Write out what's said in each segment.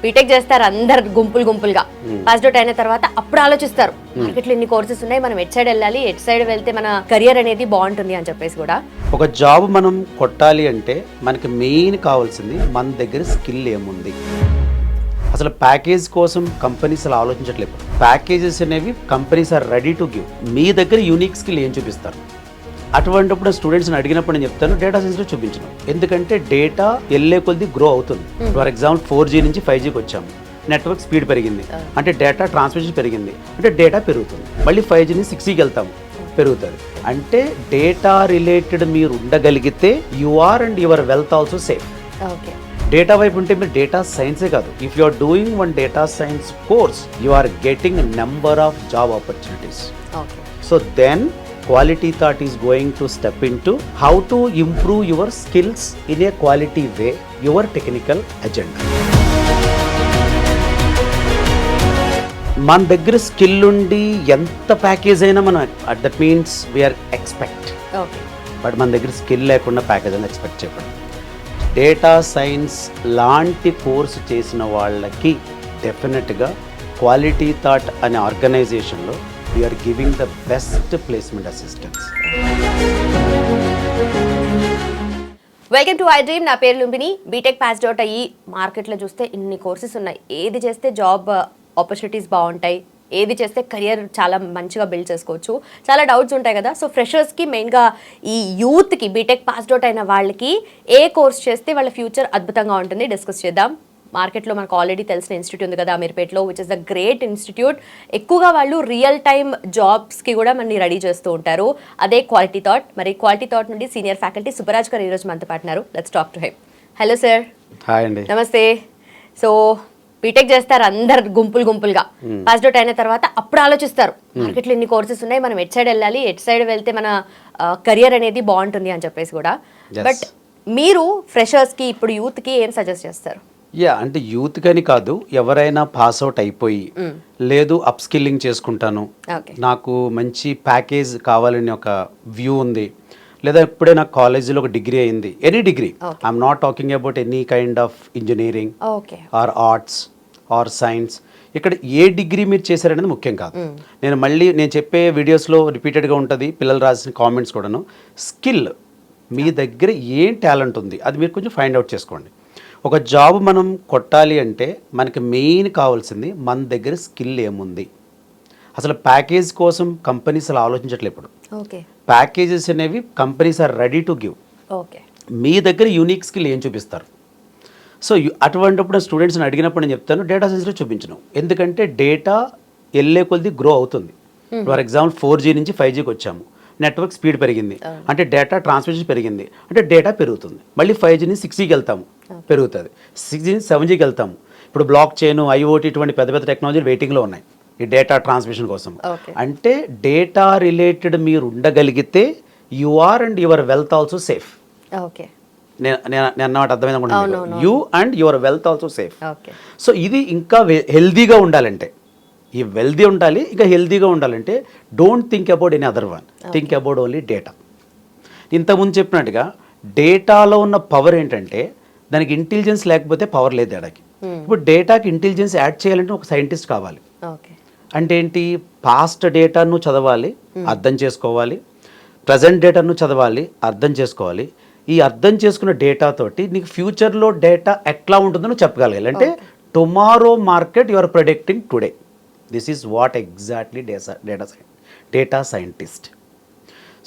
BTech చేస్తారు అందరు గుంపులుగా పాస్ అవుట్ అయిన తర్వాత అప్పుడు ఆలోచిస్తారు మార్కెట్లో ఇన్ని కోర్సెస్ ఉన్నాయి, మనం ఎట్ సైడ్ వెళ్ళాలి, ఎట్ సైడ్ వెళ్తే మన కెరియర్ అనేది బాగుంటుంది అని చెప్పేసి కూడా. ఒక జాబ్ మనం కొట్టాలి అంటే మనకి మెయిన్ కావాల్సింది మన దగ్గర స్కిల్ ఏముంది. అసలు ప్యాకేజ్ కోసం కంపెనీస్ అలా ఆలోచించట్లేదు. ప్యాకేజెస్ అనేవి companies are ready to give. మీ దగ్గర యూనిక్ స్కిల్ ఏం చూపిస్తారు? అటువంటిప్పుడు స్టూడెంట్స్ని అడిగినప్పుడు నేను చెప్తాను డేటా సైన్స్లో చూపించను. ఎందుకంటే డేటా వెళ్ళే కొద్ది గ్రో అవుతుంది. ఫర్ ఎగ్జాంపుల్ 4G నుంచి 5Gకి వచ్చాము, నెట్వర్క్ స్పీడ్ పెరిగింది అంటే డేటా ట్రాన్స్మిషన్ పెరిగింది అంటే డేటా పెరుగుతుంది. మళ్ళీ 5G నుంచి 6Gకి వెళ్తాము, పెరుగుతుంది. అంటే డేటా రిలేటెడ్ మీరు ఉండగలిగితే you are and your wealth also safe. Data వైపు ఉంటే మీరు డేటా సైన్సే కాదు, if you are doing one data science course you are getting number of job opportunities. So then Quality Thought is going to step into how to improve your skills in a quality way, your technical agenda. మన దగ్గర skill ఉండి ఎంత package అయినా మనం that means we are expect. But మన దగ్గర skill లేకుండా package అని ఎక్స్పెక్ట్ చేయకూడదు. డేటా సైన్స్ లాంటి కోర్సు చేసిన వాళ్ళకి డెఫినెట్గా క్వాలిటీ థాట్ అనే ఆర్గనైజేషన్లో we are giving the best placement assistance. Welcome to I dream. నా పేరు లుంబిని. బీటెక్ పాస్ అవుట్ అయ్యి మార్కెట్లో చూస్తే ఇన్ని కోర్సెస్ ఉన్నాయి. ఏది చేస్తే జాబ్ ఆపర్చునిటీస్ బాగుంటాయి, ఏది చేస్తే కెరియర్ చాలా మంచిగా బిల్డ్ చేసుకోవచ్చు, చాలా డౌట్స్ ఉంటాయి కదా. సో ఫ్రెషర్స్కి మెయిన్గా ఈ యూత్కి బీటెక్ పాస్ అవుట్ అయిన వాళ్ళకి ఏ కోర్స్ చేస్తే వాళ్ళ ఫ్యూచర్ అద్భుతంగా ఉంటుంది డిస్కస్ చేద్దాం. మార్కెట్లో మనకు ఆల్రెడీ తెలిసిన ఇన్స్టిట్యూట్ ఉంది కదా అమీర్పేట్లో, which is the great institute. ఎక్కువగా వాళ్ళు రియల్ టైమ్ జాబ్స్కి కూడా మనని రెడీ చేస్తూ ఉంటారు. అదే క్వాలిటీ థాట్. మరి క్వాలిటీ థాట్ నుండి సీనియర్ ఫ్యాకల్టీ సుబ్బరాజ్ గారు ఈరోజు మనతో పాటున్నారు. Let's talk to him. Hello sir. Hi అండి. నమస్తే. సో బీటెక్ చేస్తారు అందరు గుంపులుగా పాస్ అవుట్ అయిన తర్వాత అప్పుడు ఆలోచిస్తారు మార్కెట్లో ఇన్ని కోర్సెస్ ఉన్నాయి, మనం ఎట్ సైడ్ వెళ్ళాలి, ఎట్ సైడ్ వెళ్తే మన కెరియర్ అనేది బాగుంటుంది అని చెప్పేసి కూడా. బట్ మీరు ఫ్రెషర్స్కి ఇప్పుడు యూత్కి ఏం సజెస్ట్ చేస్తారు? అంటే యూత్ కని కాదు, ఎవరైనా పాస్ అవుట్ అయిపోయి లేదు అప్ స్కిల్లింగ్ చేసుకుంటాను, నాకు మంచి ప్యాకేజ్ కావాలని ఒక వ్యూ ఉంది, లేదా ఇప్పుడే నాకు కాలేజీలో ఒక డిగ్రీ అయింది, any degree, I'm not talking about any kind of engineering or arts or science. ఇక్కడ ఏ డిగ్రీ మీరు చేశారనేది ముఖ్యం కాదు. నేను చెప్పే వీడియోస్లో రిపీటెడ్గా ఉంటుంది, పిల్లలు రాసిన కామెంట్స్ కూడాను. స్కిల్ మీ దగ్గర ఏం టాలెంట్ ఉంది అది మీరు కొంచెం ఫైండ్ అవుట్ చేసుకోండి. ఒక జాబ్ మనం కొట్టాలి అంటే మనకి మెయిన్ కావాల్సింది మన దగ్గర స్కిల్ ఏముంది. అసలు ప్యాకేజ్ కోసం కంపెనీస్ అలా ఆలోచించట్లేదు. ఇప్పుడు ప్యాకేజెస్ అనేవి companies are ready to give. మీ దగ్గర యూనిక్ స్కిల్ ఏం చూపిస్తారు? సో అటువంటిప్పుడు స్టూడెంట్స్ని అడిగినప్పుడు నేను చెప్తాను డేటా సైన్స్లో చూపించను. ఎందుకంటే డేటా వెళ్ళే కొద్ది గ్రో అవుతుంది. ఫర్ ఎగ్జాంపుల్ 4G నుంచి 5Gకి వచ్చాము, నెట్వర్క్ స్పీడ్ పెరిగింది అంటే డేటా ట్రాన్స్మిషన్ పెరిగింది అంటే డేటా పెరుగుతుంది. మళ్ళీ 5G నుంచి 6Gకి వెళ్తాము, పెరుగుతుంది. 6G నుంచి 7Gకి వెళ్తాము. ఇప్పుడు బ్లాక్ చైన్, IoT ఇటువంటి పెద్ద పెద్ద టెక్నాలజీలు వెయిటింగ్లో ఉన్నాయి ఈ డేటా ట్రాన్స్మిషన్ కోసం. అంటే డేటా రిలేటెడ్ మీరు ఉండగలిగితే you are and your wealth also safe. నేను అన్నమాట అర్థమైంది. You and your wealth also safe. So ఇది ఇంకా హెల్దీగా ఉండాలంటే ఈ వెల్దీ ఉండాలి, ఇంకా హెల్దీగా ఉండాలంటే don't think about any other one, think about only data. ఇంతకుముందు చెప్పినట్టుగా డేటాలో ఉన్న పవర్ ఏంటంటే దానికి ఇంటెలిజెన్స్ లేకపోతే పవర్ లేదు డేటాకి. ఇప్పుడు డేటాకి ఇంటెలిజెన్స్ యాడ్ చేయాలంటే ఒక సైంటిస్ట్ కావాలి. అంటే ఏంటి? పాస్ట్ డేటాను చదవాలి, అర్థం చేసుకోవాలి, ప్రజెంట్ డేటాను చదవాలి, అర్థం చేసుకోవాలి. ఈ అర్థం చేసుకున్న డేటాతోటి నీకు ఫ్యూచర్లో డేటా ఎట్లా ఉంటుందో చెప్పగలగాలి. అంటే tomorrow market you are predicting today. This is what exactly data scientist.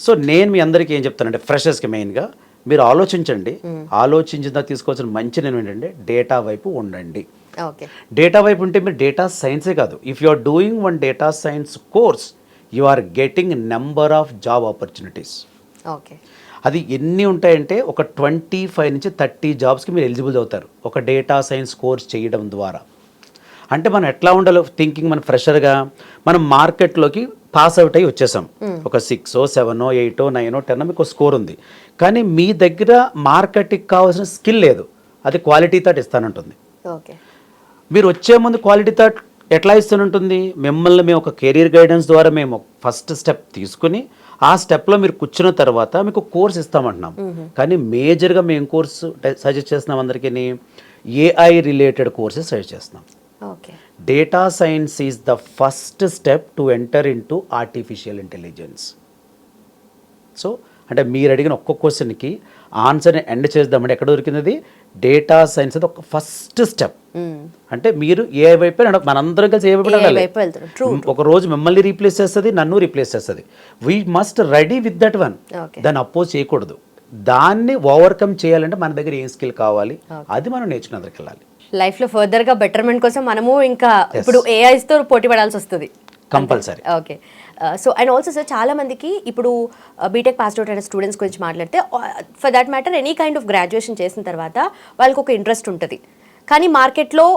సో నేను మీ అందరికీ ఏం చెప్తానంటే ఫ్రెషర్స్కి మెయిన్గా మీరు ఆలోచించండి, ఆలోచించిన తీసుకోవాల్సిన మంచి నేను ఏంటంటే డేటా వైపు ఉండండి. డేటా వైపు ఉంటే మీరు డేటా సైన్సే కాదు, if you are doing one data science course you are getting number of job opportunities. అది ఎన్ని ఉంటాయంటే ఒక 25 నుంచి 30 జాబ్స్కి మీరు ఎలిజిబుల్ అవుతారు ఒక డేటా సైన్స్ కోర్స్ చేయడం ద్వారా. అంటే మనం ఎట్లా ఉండాలో థింకింగ్, మన ఫ్రెషర్గా మనం మార్కెట్లోకి పాస్ అవుట్ అయ్యి వచ్చేసాం, ఒక 6, 7, 8, 9, 10 మీకు స్కోర్ ఉంది, కానీ మీ దగ్గర మార్కెట్కి కావాల్సిన స్కిల్ లేదు. అది క్వాలిటీ థాట్ ఇస్తానంటుంది. మీరు వచ్చే ముందు క్వాలిటీ థాట్ ఎట్లా ఇస్తానంటుంది? మిమ్మల్ని మేము ఒక కెరీర్ గైడెన్స్ ద్వారా మేము ఫస్ట్ స్టెప్ తీసుకుని ఆ స్టెప్లో మీరు కూర్చున్న తర్వాత మీకు కోర్స్ ఇస్తామంటున్నాం. కానీ మేజర్గా మేము కోర్సు సజెస్ట్ చేస్తున్నాం అందరికీ ఏఐ రిలేటెడ్ కోర్సెస్ సజెస్ట్ చేస్తున్నాం. Okay. Data science is the first step to enter in to artificial intelligence. So అంటే మీరు అడిగిన ఒక్క క్వశ్చన్కి ఆన్సర్ని ఎండ్ చేద్దామంటే ఎక్కడ దొరికింది అది? డేటా సైన్స్ అది ఒక ఫస్ట్ స్టెప్. అంటే మీరు ఏ వైపు మనందరం కలిసి ఏ వైపు వెళ్ళాలి. ఒక రోజు మిమ్మల్ని రీప్లేస్ చేస్తుంది, నన్ను రీప్లేస్ చేస్తుంది. We must ready with that one. దాన్ని అపోజ్ చేయకూడదు. దాన్ని ఓవర్కమ్ చేయాలంటే మన దగ్గర ఏం స్కిల్ కావాలి, అది మనం నేర్చుకుని అందరికి వెళ్ళాలి. లైఫ్ లో ఫర్దర్ గా బెటర్మెంట్ కోసం మనము ఇంకా ఇప్పుడు ఏఐస్ తో పోటీ పడాల్సి వస్తుంది compulsory. Okay. So and also sir చాలా మందికి ఇప్పుడు బీటెక్ పాస్ అవుట్ అయిన స్టూడెంట్స్ గురించి మాట్లాడితే for that matter any kind of graduation చేసిన తర్వాత వాళ్ళకి ఒక ఇంట్రెస్ట్ ఉంటుంది, కానీ మార్కెట్లో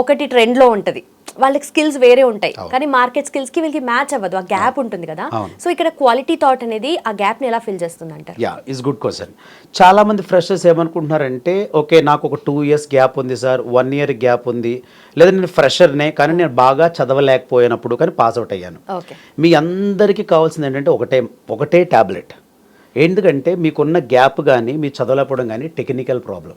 ఒకటి ట్రెండ్లో ఉంటుంది, వాళ్ళకి స్కిల్స్ వేరే ఉంటాయి, కానీ మార్కెట్ స్కిల్స్కి వీళ్ళకి మ్యాచ్ అవ్వదు, ఆ గ్యాప్ ఉంటుంది కదా. సో ఇక్కడ క్వాలిటీ థాట్ అనేది ఆ గ్యాప్ని ఎలా ఫిల్ చేస్తుంది అంటారు? Yeah, is good question. చాలా మంది ఫ్రెషర్స్ ఏమనుకుంటున్నారంటే, ఓకే నాకు ఒక 2 years గ్యాప్ ఉంది సార్, 1 year గ్యాప్ ఉంది, లేదా నేను ఫ్రెషర్నే కానీ నేను బాగా చదవలేకపోయినప్పుడు కానీ పాస్ అవుట్ అయ్యాను. మీ అందరికీ కావాల్సింది ఏంటంటే ఒకటే టాబ్లెట్. ఎందుకంటే మీకున్న గ్యాప్ కానీ మీ చదవలేకపోవడం కానీ టెక్నికల్ ప్రాబ్లం.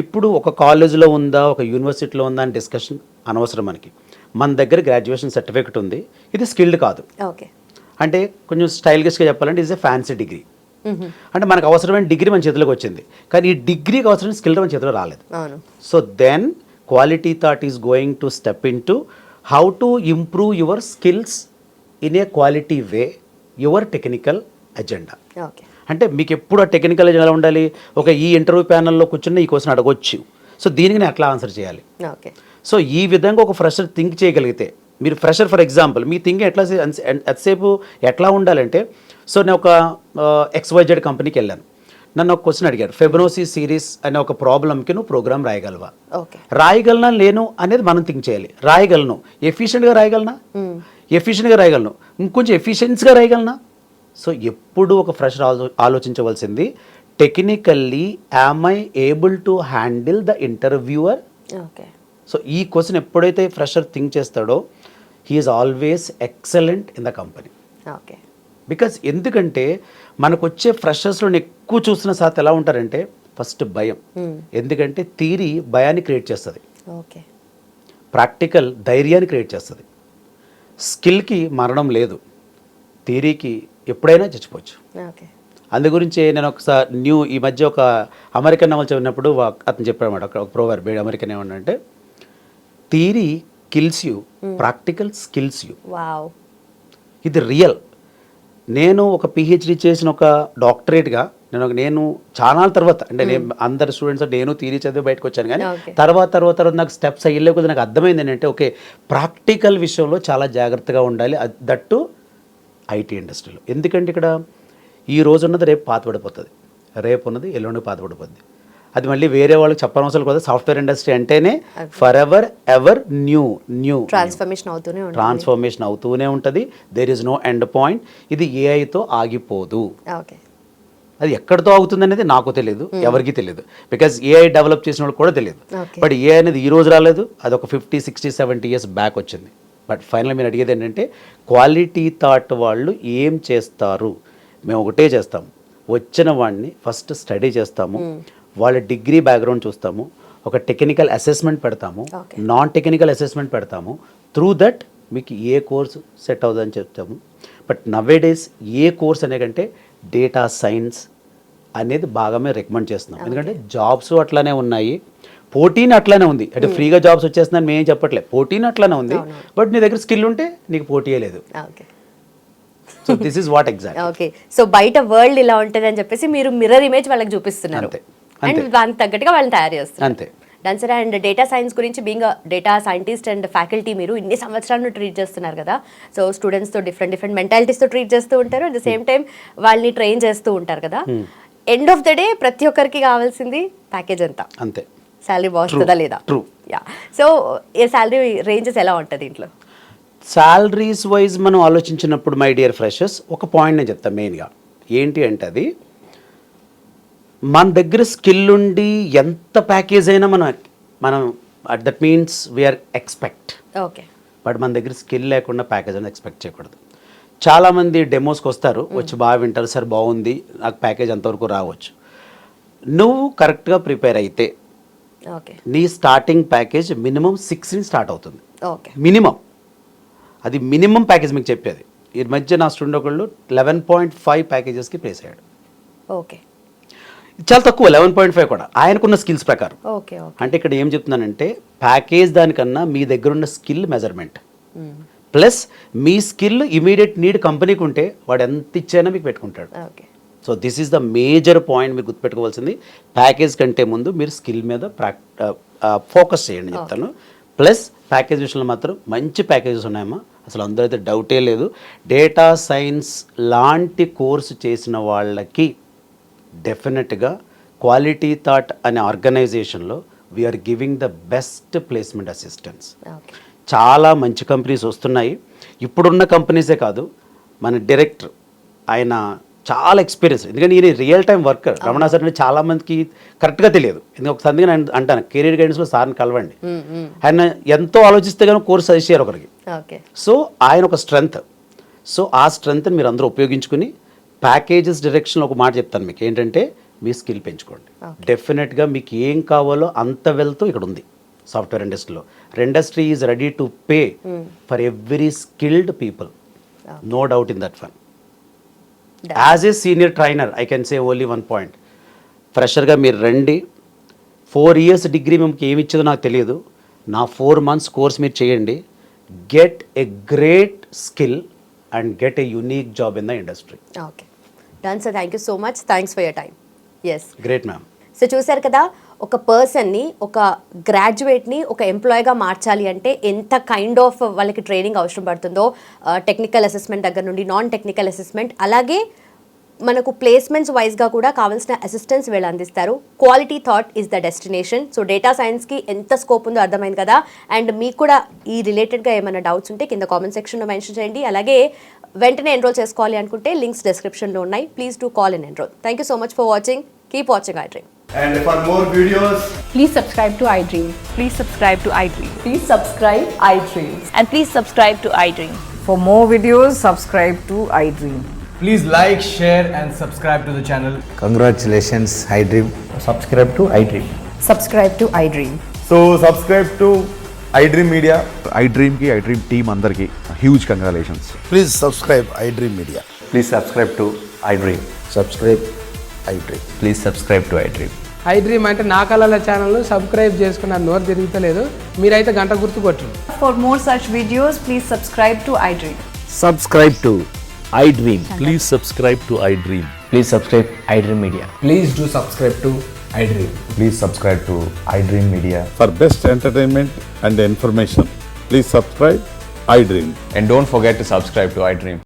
ఇప్పుడు ఒక కాలేజ్లో ఉందా, ఒక యూనివర్సిటీలో ఉందా అని డిస్కషన్ అనవసరం మనకి. మన దగ్గర గ్రాడ్యుయేషన్ సర్టిఫికెట్ ఉంది, ఇది స్కిల్డ్ కాదు. అంటే కొంచెం స్టైలిష్గా చెప్పాలంటే ఇట్స్ ఎ ఫ్యాన్సీ డిగ్రీ. అంటే మనకు అవసరమైన డిగ్రీ మన చేతిలోకి వచ్చింది, కానీ ఈ డిగ్రీకి అవసరమైన స్కిల్ మన చేతిలో రాలేదు. So then quality thought is going to step in to how to improve your skills in a quality way, your technical agenda. అంటే మీకు ఎప్పుడు ఆ టెక్నికల్ ఎలా ఉండాలి, ఒక ఈ ఇంటర్వ్యూ ప్యానల్లో కూర్చున్న ఈ క్వశ్చన్ అడగొచ్చు, సో దీనికి నేను ఎట్లా ఆన్సర్ చేయాలి. సో ఈ విధంగా ఒక ఫ్రెషర్ థింక్ చేయగలిగితే, మీరు fresher for example me thinking ఎంతసేపు ఎట్లా ఉండాలంటే, సో నేను ఒక XYZ కంపెనీకి వెళ్ళాను, నన్ను ఒక క్వశ్చన్ అడిగారు, ఫెబనోసి సిరీస్ అనే ఒక ప్రాబ్లంకి నువ్వు ప్రోగ్రామ్ రాయగలవా? రాయగలనా లేను అనేది మనం థింక్ చేయాలి. రాయగలను, ఎఫిషియెంట్గా రాయగలనా? ఎఫిషియెంట్గా రాయగలను, ఇంకొంచెం ఎఫిషియన్సీగా రాయగలనా? సో ఎప్పుడు ఒక ఫ్రెషర్ ఆలోచించవలసింది, technically am I able to handle the interviewer? So ఈ క్వశ్చన్ ఎప్పుడైతే ఫ్రెషర్ థింక్ చేస్తాడో, he is always excellent in the company. Because ఎందుకంటే మనకు వచ్చే ఫ్రెషర్స్లో ఎక్కువ చూసిన సాత్ ఎలా ఉంటారంటే, ఫస్ట్ భయం. ఎందుకంటే థియరీ భయాన్ని క్రియేట్ చేస్తుంది, ప్రాక్టికల్ ధైర్యాన్ని క్రియేట్ చేస్తుంది. స్కిల్కి మరణం లేదు, థియరీకి ఎప్పుడైనా చచ్చిపోవచ్చు. అందు గురించి నేను ఒకసారి ఈ మధ్య ఒక అమెరికన్ నవల్ చదివినప్పుడు అతను చెప్పాడు అనమాట, ఒక ప్రోవర్బ్ అమెరికన్ ఏమన్నంటే, theory kills you, practical skills you. ఇది రియల్. నేను ఒక PhD చేసిన ఒక డాక్టరేట్గా నేను చాలా తర్వాత, అంటే నేను అందరు స్టూడెంట్స్ నేను థియరీ చదివి బయటకు వచ్చాను, కానీ తర్వాత నాకు స్టెప్స్ అయ్యలేకపోతే నాకు అర్థమైంది ఏంటంటే, ఓకే ప్రాక్టికల్ విషయంలో చాలా జాగ్రత్తగా ఉండాలి, దట్టు ఐటీ ఇండస్ట్రీలో. ఎందుకంటే ఇక్కడ ఈ రోజు ఉన్నది రేపు పాతపడిపోతుంది, రేపు ఉన్నది ఎల్లుండి పాతపడిపోద్ది. అది మళ్ళీ వేరే వాళ్ళకి చెప్పనవసరం కదా. సాఫ్ట్వేర్ ఇండస్ట్రీ అంటేనే ఫర్ ఎవర్ న్యూ ట్రాన్స్ఫర్మేషన్ అవుతూనే ఉంటుంది. There is no end point. ఇది ఏఐతో ఆగిపోదు. అది ఎక్కడితో ఆగుతుంది అనేది నాకు తెలియదు, ఎవరికి తెలియదు. బికాజ్ ఏఐ డెవలప్ చేసిన వాళ్ళు కూడా తెలియదు. బట్ ఏఐ అనేది ఈ రోజు రాలేదు, అది ఒక 50, 60, 70 years బ్యాక్ వచ్చింది. బట్ ఫైనల్ మీరు అడిగేది ఏంటంటే, క్వాలిటీ థాట్ వాళ్ళు ఏం చేస్తారు? మేము ఒకటే చేస్తాం, వచ్చిన వాడిని ఫస్ట్ స్టడీ చేస్తాము, వాళ్ళ డిగ్రీ బ్యాక్గ్రౌండ్ చూస్తాము, ఒక టెక్నికల్ అసెస్మెంట్ పెడతాము, నాన్ టెక్నికల్ అసెస్మెంట్ పెడతాము. త్రూ దట్ మీకు ఏ కోర్సు సెట్ అవుతుందని చెప్తాము. బట్ నవేడేస్ ఏ కోర్స్ అనే కంటే డేటా సైన్స్ అనేది బాగా మేము రికమెండ్ చేస్తున్నాం. ఎందుకంటే జాబ్స్ అట్లానే ఉన్నాయి, పోటీని అట్లానే ఉంది. అంటే ఫ్రీగా జాబ్స్ వచ్చేస్తుందని మేము చెప్పట్లేదు, పోటీని అట్లానే ఉంది. బట్ నీ దగ్గర స్కిల్ ఉంటే నీకు పోటీయే లేదు. So this is what exact. Okay. So బయట వరల్డ్ ఇలా ఉంటుంది అని చెప్పేసి మీరు మిర్రర్ ఇమేజ్ వాళ్ళకి చూపిస్తున్నారు, అండ్ దానికి తగ్గట్టుగా వాళ్ళని తయారు చేస్తున్నారు. అంతే. దాని సరే. అండ్ డేటా సైన్స్ గురించి being data scientist and faculty మీరు ఇన్ని సంవత్సరాలను ట్రీట్ చేస్తున్నారు కదా. సో స్టూడెంట్స్తో డిఫరెంట్ మెంటాలిటీస్తో ట్రీట్ చేస్తూ ఉంటారు, అట్ ద సేమ్ టైం వాళ్ళని ట్రైన్ చేస్తూ ఉంటారు కదా. ఎండ్ ఆఫ్ ద డే ప్రతి ఒక్కరికి కావాల్సింది ప్యాకేజ్ ఎంత, అంతే. శాలరీ బాగుంటుందా లేదా? ట్రూ. యా. సో ఈ శాలరీ రేంజెస్ ఎలా ఉంటుంది ఇంట్లో? శాలరీస్ వైజ్ మనం ఆలోచించినప్పుడు మై డియర్ ఫ్రెషర్స్, ఒక పాయింట్ నేను చెప్తాను మెయిన్గా. ఏంటి అంటే, అది మన దగ్గర స్కిల్ ఉండి ఎంత ప్యాకేజ్ అయినా మనం that means we are expect. Okay. But మన దగ్గర స్కిల్ లేకుండా ప్యాకేజ్ అనేది ఎక్స్పెక్ట్ చేయకూడదు. చాలామంది డెమోస్కి వస్తారు, వచ్చి బాగా వింటారు, సార్ బాగుంది, నాకు ప్యాకేజ్ అంతవరకు రావచ్చు. నువ్వు కరెక్ట్గా ప్రిపేర్ అయితే ఓకే నీ స్టార్టింగ్ ప్యాకేజ్ మినిమం 6 నుంచి స్టార్ట్ అవుతుంది. ఓకే మినిమం, అది మినిమం ప్యాకేజ్ మీకు చెప్పేది. ఈ మధ్య నా స్టూడెంట్ ఒకళ్ళు 11.5 ప్యాకేజెస్కి ప్లేస్ అయ్యాడు. ఓకే ఇది చాలా తక్కువ 11.5 కూడా ఆయనకున్న స్కిల్స్ ప్రకారం. ఓకే ఓకే అంటే ఇక్కడ ఏం చెప్తున్నానంటే ప్యాకేజ్ దానికన్నా మీ దగ్గర ఉన్న స్కిల్ మెజర్మెంట్ ప్లస్ మీ స్కిల్ ఇమీడియట్ నీడ్ కంపెనీకి ఉంటే వాడు ఎంత ఇచ్చైనా మీకు పెట్టుకుంటాడు. Okay so this is the major point మీరు గుర్తుపెట్టుకోవాల్సింది. ప్యాకేజ్ కంటే ముందు మీరు స్కిల్ మీద ఫోకస్ చేయండి చెప్తాను. ప్లస్ ప్యాకేజ్ విషయంలో మాత్రం మంచి ప్యాకేజెస్ ఉన్నాయమ్మా, అసలు అందరూ అయితే డౌటే లేదు. డేటా సైన్స్ లాంటి కోర్సు చేసిన వాళ్ళకి డెఫినెట్గా క్వాలిటీ థాట్ అనే ఆర్గనైజేషన్లో we're giving the best placement assistance. Okay చాలా మంచి కంపెనీస్ వస్తున్నాయి. ఇప్పుడున్న కంపెనీసే కాదు, మన డైరెక్టర్ ఆయన చాలా ఎక్స్పీరియన్స్, ఎందుకంటే ఈయన real time worker. Ramana sir అంటే చాలా మందికి కరెక్ట్గా తెలియదు. ఎందుకంటే ఒకసారి నేను అంటాను కెరీర్ గైడెన్స్లో సార్ని కలవండి, ఆయన ఎంతో ఆలోచిస్తే కానీ కోర్స్ సజెస్ట్ చేయరు ఒకరికి. ఓకే సో ఆయన ఒక స్ట్రెంగ్త్. సో ఆ స్ట్రెంగ్త్ని మీరు అందరూ ఉపయోగించుకుని ప్యాకేజెస్ డైరెక్షన్లో ఒక మాట చెప్తాను మీకు ఏంటంటే మీ స్కిల్ పెంచుకోండి. డెఫినెట్గా మీకు ఏం కావాలో అంత వెళ్తూ ఇక్కడ ఉంది సాఫ్ట్వేర్ ఇండస్ట్రీలో. Industry is ready to pay for every skilled people, no doubt in that one. As a senior trainer I can say only one point. ఫ్రెషర్గా మీరు రండి, 4 years డిగ్రీ మీకు ఏమి ఇచ్చేదో నాకు తెలియదు, నా 4 months కోర్స్ మీరు చేయండి, get a great skill and get a unique job in the industry. Okay done sir, thank you so much, thanks for your time. Yes great ma'am. So చూశారు కదా, ఒక పర్సన్ని, ఒక గ్రాడ్యుయేట్ని ఒక ఎంప్లాయీగా మార్చాలి అంటే ఎంత కైండ్ ఆఫ్ వాళ్ళకి ట్రైనింగ్ అవసరం పడుతుందో, టెక్నికల్ అసెస్మెంట్ దగ్గర నుండి నాన్ టెక్నికల్ అసెస్మెంట్, అలాగే మనకు ప్లేస్మెంట్స్ వైజ్గా కూడా కావాల్సిన అసిస్టెన్స్ వీళ్ళు అందిస్తారు. Quality Thought is the destination. So data సైన్స్కి ఎంత స్కోప్ ఉందో అర్థమైంది కదా. అండ్ మీకు కూడా ఈ రిలేటెడ్గా ఏమైనా డౌట్స్ ఉంటే కింద కామెంట్ సెక్షన్లో మెన్షన్ చేయండి. అలాగే వెంటనే ఎన్రోల్ చేసుకోవాలి అనుకుంటే లింక్స్ డిస్క్రిప్షన్లో ఉన్నాయి. Please do call and enrol. Thank you so much for watching. Keep watching iDream. And for more videos, Please subscribe to iDream. Please subscribe to iDream. Please subscribe iDream. And please subscribe to iDream. For more videos, subscribe to iDream. please like, share, and subscribe to the channel. Congratulations, iDream. Subscribe to iDream. Subscribe to iDream. So subscribe to iDream Media. iDream team అందరికి huge congratulations. Please subscribe iDream Media. Please subscribe to iDream. Subscribe iDream. Please subscribe to iDream. iDream అంటే నా కళల channel subscribe చేసుకున్న నోరు తిరుగుతలేదు, మీరైతే గంట గుర్తు కొట్టండి. For more such videos, please subscribe to iDream. Subscribe to iDream. Please subscribe to iDream. Please subscribe iDream Media. Please do subscribe to iDream. Please subscribe to iDream Media. For best entertainment and information, please subscribe iDream. And don't forget to subscribe to iDream.